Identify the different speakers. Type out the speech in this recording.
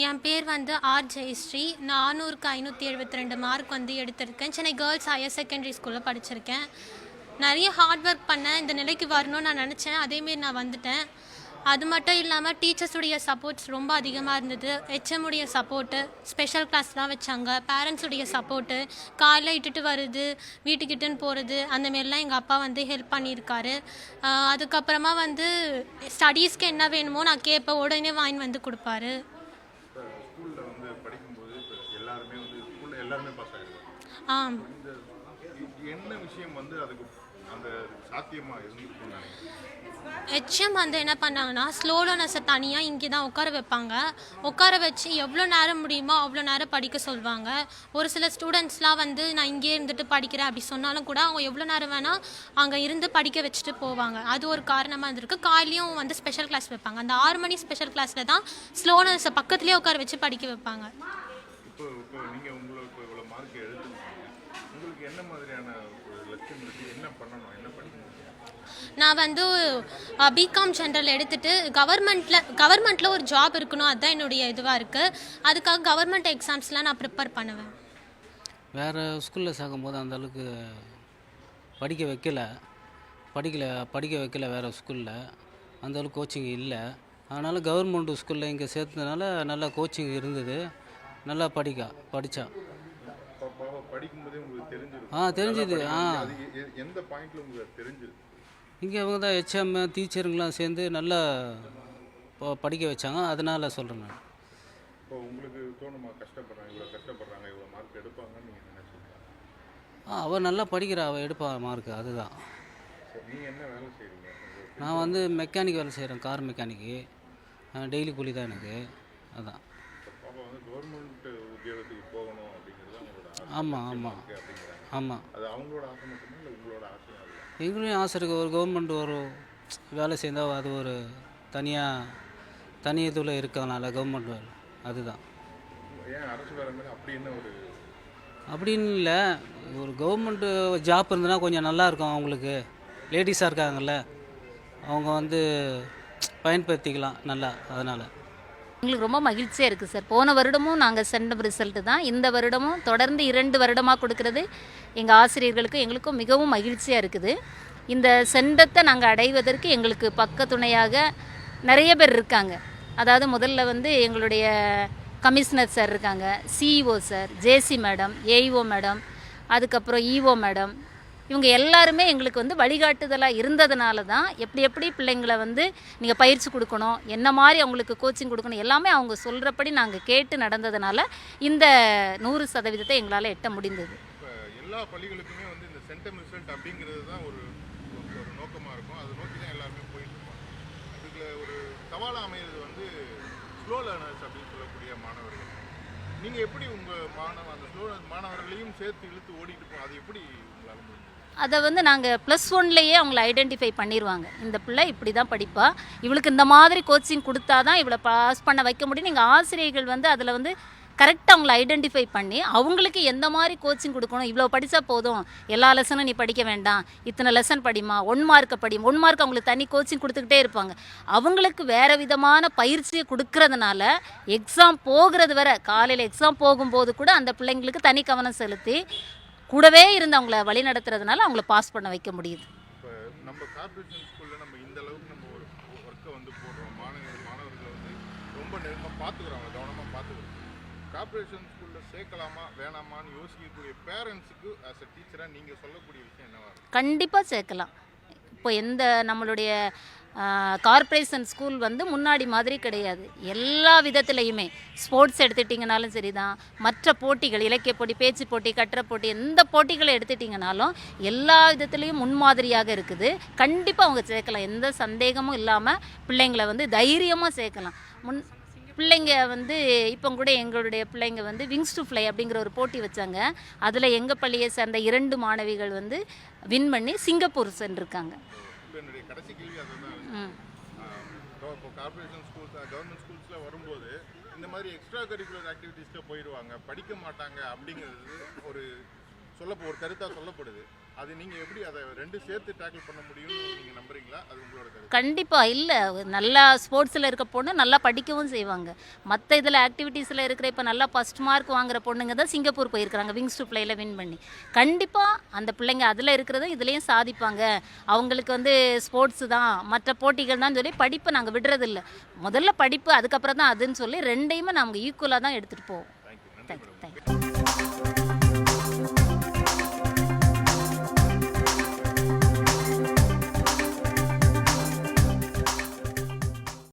Speaker 1: என் பேர் வந்து ஆர் ஜெயஸ்ரீ. நான் 600க்கு 572 மார்க் வந்து எடுத்திருக்கேன். சென்னை கேர்ள்ஸ் ஹையர் செகண்டரி ஸ்கூலில் படிச்சிருக்கேன். நிறைய ஹார்ட் ஒர்க் பண்ணேன். இந்த நிலைக்கு வரணும்னு நான் நினச்சேன். அதேமாரி நான் வந்துட்டேன். அது மட்டும் இல்லாமல் டீச்சர்ஸுடைய சப்போர்ட்ஸ் ரொம்ப அதிகமாக இருந்தது. ஹெச்எம்முடைய சப்போர்ட்டு, ஸ்பெஷல் கிளாஸ்லாம் வச்சாங்க. பேரண்ட்ஸுடைய சப்போர்ட்டு, காலைல இட்டுட்டு வருது, வீட்டுக்கிட்டுன்னு போகிறது, அந்தமாரிலாம் எங்கள் அப்பா வந்து ஹெல்ப் பண்ணியிருக்காரு. அதுக்கப்புறமா வந்து ஸ்டடீஸ்க்கு என்ன வேணுமோ நான் கேட்பேன், உடனே வாங்கி வந்து கொடுப்பாரு.
Speaker 2: ஸ்கூலில் வந்து படிக்கும்போது இப்போ எல்லாருமே வந்து ஸ்கூலில் எல்லாருமே பாஸ் ஆகிடுவாங்க.
Speaker 1: ஆம்.
Speaker 2: என்ன விஷயம் வந்து அதுக்கு அந்த சாத்தியமாக இருந்துருக்குன்னு நினைக்கிறேன்.
Speaker 1: ஹெச்எம் வந்து என்ன பண்ணாங்கன்னா, ஸ்லோ லேர்னர்ஸை தனியாக இங்கே தான் உட்கார வைப்பாங்க. உட்கார வச்சு எவ்வளோ நேரம் முடியுமோ அவ்வளோ நேரம் படிக்க சொல்லுவாங்க. ஒரு சில ஸ்டூடெண்ட்ஸ்லாம் வந்து நான் இங்கேயே இருந்துட்டு படிக்கிறேன் அப்படி சொன்னாலும் கூட அவங்க எவ்வளோ நேரம் வேணால் அங்கே இருந்து படிக்க வச்சுட்டு போவாங்க. அது ஒரு காரணமாக இருந்திருக்கு. காலையும் வந்து ஸ்பெஷல் கிளாஸ் வைப்பாங்க. அந்த 6 மணி ஸ்பெஷல் கிளாஸில் தான் ஸ்லோ லேர்னர்ஸை பக்கத்துலேயே உட்கார வச்சு படிக்க வைப்பாங்க.
Speaker 2: இப்போ நீங்கள் உங்களுக்கு இவ்வளோ மார்க் எடுத்துருக்கீங்க, உங்களுக்கு என்ன மாதிரியான ஒரு லட்சியம் இருக்குது, என்ன பண்ணணும், என்ன படிக்கணும்?
Speaker 1: நான் வந்து பிகாம் ஜென்ரல் எடுத்துகிட்டு கவர்மெண்ட்டில் ஒரு ஜாப் இருக்கணும், அதுதான் என்னுடைய இதுவாக இருக்குது. அதுக்காக கவர்மெண்ட் எக்ஸாம்ஸ்லாம் நான் ப்ரிப்பேர் பண்ணுவேன்.
Speaker 3: வேறு ஸ்கூலில் சேர்க்கும்போது அந்தளவுக்கு படிக்க வைக்கல வேறு ஸ்கூலில் அந்தளவுக்கு கோச்சிங் இல்லை. அதனால் கவர்மெண்ட் ஸ்கூலில் இங்கே சேர்த்ததுனால நல்லா கோச்சிங் இருந்தது. நல்லா படித்தான்.
Speaker 2: படிக்கும்போதே உங்களுக்கு
Speaker 3: தெரிஞ்சுது.
Speaker 2: எந்த பாயிண்ட்ல உங்களுக்கு தெரிஞ்சுது?
Speaker 3: இங்கே அவங்க தான் ஹெச்எம் டீச்சருங்களாம் சேர்ந்து நல்லா படிக்க வச்சாங்க. அதனால் சொல்கிறேன் நான்.
Speaker 2: இப்போ உங்களுக்கு தோணுமா, இவ்வளோ கஷ்டப்படுறாங்க, இவ்வளோ மார்க் எடுப்பாங்கன்னு நீங்கள் நினைச்சீங்க?
Speaker 3: அவள் நல்லா படிக்கிறா, அவள் எடுப்பா மார்க்கு. அதுதான்.
Speaker 2: நீங்கள் என்ன வேலை செய்கிறீங்க?
Speaker 3: நான் வந்து மெக்கானிக் வேலை செய்கிறேன், கார் மெக்கானிக்கு. டெய்லி கூலி தான் எனக்கு. அதான்.
Speaker 2: பாப்பா வந்து கவர்மெண்ட் உத்தியோகத்துக்கு போகணும் அப்படிங்கிறது அவங்களோட ஆசை.
Speaker 3: ஆமாம்.
Speaker 2: அது அவங்களோட ஆசை மட்டுமே இல்லை, உங்களோட ஆசையும்?
Speaker 3: எங்களையும் ஆசை இருக்குது. ஒரு கவர்மெண்ட் ஒரு வேலை செய்தால் அது ஒரு தனி இதில் இருக்கனால கவர்மெண்ட் வேலை. அதுதான்.
Speaker 2: ஏன் அரசு வேலை மேலே அப்படி என்ன ஒரு
Speaker 3: அப்படின்னு இல்லை, ஒரு கவர்மெண்ட்டு ஜாப் இருந்ததுன்னா கொஞ்சம் நல்லாயிருக்கும். அவங்களுக்கு லேடிஸாக இருக்காங்கல்ல, அவங்க வந்து பயன்படுத்திக்கலாம் நல்லா. அதனால்
Speaker 4: எங்களுக்கு ரொம்ப மகிழ்ச்சியாக இருக்குது சார். போன வருடமும் நாங்கள் சென்டம் ரிசல்ட்டு தான், இந்த வருடமும் தொடர்ந்து 2 வருடமாக கொடுக்கறது எங்கள் ஆசிரியர்களுக்கும் எங்களுக்கும் மிகவும் மகிழ்ச்சியாக இருக்குது. இந்த செண்டத்தை நாங்கள் அடைவதற்கு எங்களுக்கு பக்கத்துணையாக நிறைய பேர் இருக்காங்க. அதாவது முதல்ல வந்து எங்களுடைய கமிஷனர் சார் இருக்காங்க, சிஇஓ சார், ஜேசி மேடம், ஏஇஓ மேடம், அதுக்கப்புறம் இஓ மேடம். இவங்க எல்லாருமே எங்களுக்கு வந்து வழிகாட்டுதலாக இருந்ததுனால தான் எப்படி பிள்ளைங்களை வந்து நீங்கள் பயிற்சி கொடுக்கணும், என்ன மாதிரி அவங்களுக்கு கோச்சிங் கொடுக்கணும், எல்லாமே அவங்க சொல்கிறபடி நாங்கள் கேட்டு நடந்ததுனால இந்த 100% எங்களால் எட்ட முடிந்தது.
Speaker 2: இப்போ எல்லா பள்ளிகளுக்குமே வந்து இந்த சென்டம் ரிசல்ட் அப்படிங்கிறது தான் ஒரு நோக்கமாக இருக்கும். அதை நோக்கி தான் எல்லாருமே போயிட்டு இருப்பாங்க. அதுக்கு ஒரு சவாலாக அமைகிறது வந்து ஸ்லோ லேர்னர்ஸ் அப்படின்னு சொல்லக்கூடிய மாணவர்கள். நீங்கள் எப்படி உங்கள் அந்த ஸ்லோ மாணவர்களையும் சேர்த்து இழுத்து ஓடிட்டு போகும், அது எப்படி உங்களால் முடியும்?
Speaker 4: அதை வந்து நாங்கள் +1லேயே அவங்கள ஐடென்டிஃபை பண்ணிடுவாங்க. இந்த பிள்ளை இப்படி தான் படிப்பா, இவளுக்கு இந்த மாதிரி கோச்சிங் கொடுத்தா தான் இவளை பாஸ் பண்ண வைக்க முடியும். நீங்கள் ஆசிரியர்கள் வந்து அதில் வந்து கரெக்டாக அவங்கள ஐடென்டிஃபை பண்ணி அவங்களுக்கு எந்த மாதிரி கோச்சிங் கொடுக்கணும். இவ்வளோ படித்தா போதும், எல்லா லெசனும் நீ படிக்க வேண்டாம், இத்தனை லெசன் படிமா, 1 மார்க்கை படி. 1 மார்க் அவங்களுக்கு தனி கோச்சிங் கொடுத்துக்கிட்டே இருப்பாங்க. அவங்களுக்கு வேறு விதமான பயிற்சியை கொடுக்கறதுனால எக்ஸாம் போகிறது வரை, காலையில் எக்ஸாம் போகும்போது கூட அந்த பிள்ளைங்களுக்கு தனி கவனம் செலுத்தி கூடவே இருந்து அவங்கள வழி நடத்துறதுனால அவங்கள பாஸ் பண்ண வைக்க முடியுது.
Speaker 2: இப்போ நம்ம கார்ப்பரேஷன் ஸ்கூலில் நம்ம இந்த அளவுக்கு நம்ம ஒரு ஒர்க்கை வந்து போடுறோம், மாணவர்களை வந்து ரொம்ப நெருங்கமாக பார்த்துக்குறோம், கவனமாக பார்த்துக்குறோம். கார்ப்பரேஷன் ஸ்கூலில் சேர்க்கலாமா வேணாமான்னு யோசிக்கக்கூடிய பேரண்ட்ஸுக்கு ஆஸ் அ டீச்சராக நீங்கள் சொல்லக்கூடிய விஷயம் என்னவா இருக்குது?
Speaker 4: கண்டிப்பாக சேர்க்கலாம். இப்போ எந்த நம்மளுடைய கார்ப்பரேஷன் ஸ்கூல் வந்து முன்னாடி மாதிரி கிடையாது. எல்லா விதத்துலையுமே ஸ்போர்ட்ஸ் எடுத்துட்டிங்கனாலும் சரி தான், மற்ற போட்டிகள், இலக்கிய போட்டி, பேச்சு போட்டி, கட்டுரை போட்டி, எந்த போட்டிகளை எடுத்துட்டிங்கனாலும் எல்லா விதத்துலேயும் முன்மாதிரியாக இருக்குது. கண்டிப்பாக அவங்க சேர்க்கலாம், எந்த சந்தேகமும் இல்லாமல் பிள்ளைங்களை வந்து தைரியமாக சேர்க்கலாம். பிள்ளைங்க வந்து இப்போ கூட எங்களுடைய பிள்ளைங்க வந்து விங்ஸ் டு ஃப்ளை அப்படிங்கிற ஒரு போட்டி வச்சாங்க. அதில் எங்கள் பள்ளியை சேர்ந்த 2 மாணவிகள் வந்து வின் பண்ணி சிங்கப்பூர் சென்றிருக்காங்க.
Speaker 2: என்னுடைய கடைசி கேள்வி அதுதான். இப்போ கார்ப்பரேஷன் ஸ்கூல்ஸ், கவர்மெண்ட் ஸ்கூல்ஸில் வரும்போது இந்த மாதிரி எக்ஸ்ட்ரா கரிக்குலர் ஆக்டிவிட்டீஸில் போயிடுவாங்க, படிக்க மாட்டாங்க அப்படிங்கிறது ஒரு கருத்தாக சொல்லப்படுது. அது நீங்கள் எப்படி அதை ரெண்டு சேர்த்து டேக்கிள் பண்ண முடியும்னு நீங்கள் நம்புறீங்களா? அது உங்களோட கருத்து?
Speaker 4: கண்டிப்பாக இல்லை, நல்லா ஸ்போர்ட்ஸில் இருக்க பொண்ணு நல்லா படிக்கவும் செய்வாங்க. மற்ற இதில் ஆக்டிவிட்டீஸில் இருக்கிற இப்போ நல்லா ஃபஸ்ட் மார்க் வாங்குற பொண்ணுங்க தான் சிங்கப்பூர் போயிருக்கிறாங்க விங்ஸ் டு பிளேயில் வின் பண்ணி. கண்டிப்பாக அந்த பிள்ளைங்க அதில் இருக்கிறத இதுலேயும் சாதிப்பாங்க. அவங்களுக்கு வந்து ஸ்போர்ட்ஸு தான் மற்ற போட்டிகள் தான் சொல்லி படிப்பை நாங்கள் விடுறதில்ல. முதல்ல படிப்பு, அதுக்கப்புறம் தான் அதுன்னு சொல்லி ரெண்டையுமே நாங்கள் ஈக்குவலாக தான் எடுத்துகிட்டு போவோம்.
Speaker 2: தேங்க்யூ.
Speaker 4: தேங்க்யூ.